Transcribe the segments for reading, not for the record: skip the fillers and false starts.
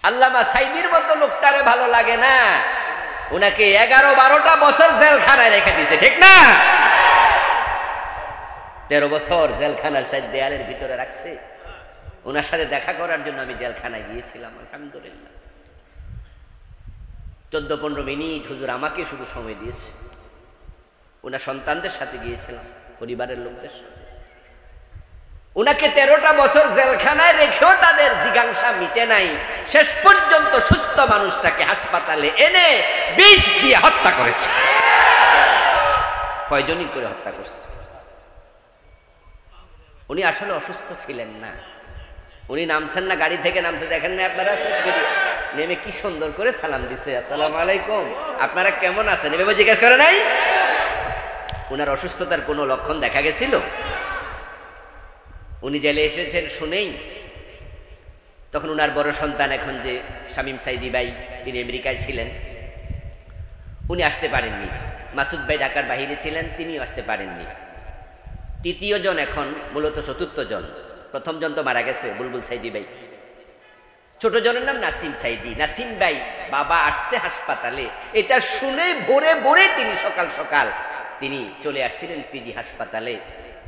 আল্লামা সাইদির মতো লোকটারে ভালো লাগে না, উনাকে 11-12টা বছর জেলখানায় রেখে দিয়েছে, ঠিক না? 13 বছর জেলখানার সাইড দেয়ালের ভিতরে রাখছে। ওনার সাথে দেখা করার জন্য আমি জেলখানায় গিয়েছিলাম, আলহামদুলিল্লাহ। 14-15 মিনিট হুজুর আমাকে শুধু সময় দিয়েছে। ওনার সন্তানদের সাথে গিয়েছিলাম, পরিবারের লোকদের সাথে। উনাকে 13টা বছর জেলখানায় রেখেও তাদের জিজ্ঞাসা মিটে নাই। শেষ পর্যন্ত সুস্থ মানুষটাকে হাসপাতালে এনে বিষ দিয়ে হত্যা করেছে, পয়জনিং করে হত্যা করছে। উনি আসলে অসুস্থ ছিলেন না, উনি নামছেন না, গাড়ি থেকে নামছে, দেখেন না আপনারা, নেমে কি সুন্দর করে সালাম দিছে, আসসালামু আলাইকুম, আপনারা কেমন আছেন, এভাবে জিজ্ঞেস করে নাই। উনার অসুস্থতার কোনো লক্ষণ দেখা গেছিল? উনি জেলে এসেছেন শুনেই তখন উনার বড় সন্তান, এখন যে শামীম সাইদি ভাই, তিনি আমেরিকায় ছিলেন, উনি আসতে পারেননি। মাসুদ ভাই ঢাকার বাহিরে ছিলেন, তিনিও আসতে পারেননি। তৃতীয় জন, এখন মূলত চতুর্থ জন। প্রথম জন তো মারা গেছে, বুলবুল সাইদি ভাই। ছোট জনের নাম নাসিম সাইদি। নাসিম ভাই বাবা আসছে হাসপাতালে, এটা শুনে ভোরে ভোরে তিনি সকাল সকাল তিনি চলে আসছিলেন পিজি হাসপাতালে।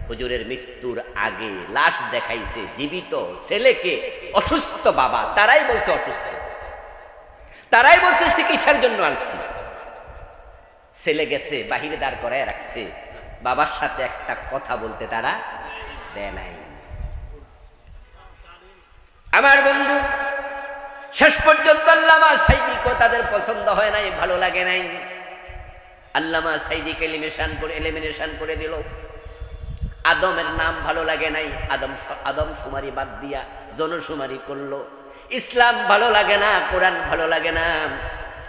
হুজুরের মৃত্যুর আগে লাশ দেখাইছে, জীবিত ছেলেকে, অসুস্থ বাবা, তারাই বলছে অসুস্থ, তারাই বলছে চিকিৎসার জন্য আনছি। ছেলে গেছে, বাহিরে দাঁড় করায় রাখছে, বাবার সাথে একটা কথা বলতে তারা দেয় নাই। আমার বন্ধু, শেষ পর্যন্ত আল্লামা সাইদিকে তাদের পছন্দ হয় নাই, ভালো লাগে নাই। আল্লামা সাইদিকে এলিমিনেশন করে দিল। আদমের নাম ভালো লাগে নাই, আদম শুমারি বাদ দিয়া জনশুমারি করলো। ইসলাম ভালো লাগে না, কোরআন ভালো লাগে না,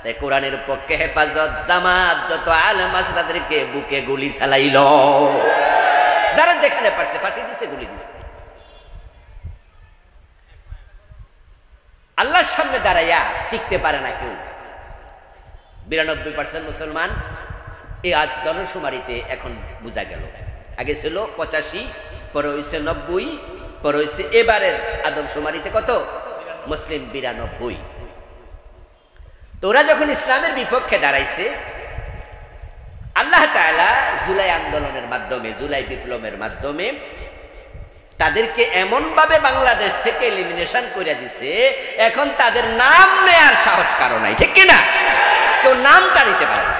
তাই কোরআনের পক্ষে হেফাজত জামাত যত আলেম আছে তাদেরকে বুকে গুলি চালাইল। যারা যেখানে পারছে ফাঁসি দিছে, গুলি দিছে। আল্লাহর সামনে দাঁড়াইয়া টিকতে পারে না কেউ। 92% মুসলমান এই আজ জনশুমারিতে এখন বোঝা গেল। আগে ছিল 85, পরে হয়েছে 90, পরে হয়েছে এবারের আদমশুমারিতে কত? মুসলিম 92। তো ওরা যখন ইসলামের বিপক্ষে দাঁড়াইছে, আল্লাহ তাআলা জুলাই আন্দোলনের মাধ্যমে, জুলাই বিপ্লবের মাধ্যমে তাদেরকে এমন ভাবে বাংলাদেশ থেকে এলিমিনেশন করে দিছে, এখন তাদের নাম নেয়ার সাহস কারো নাই, ঠিক কিনা? কেউ নামটা নিতে পারে না।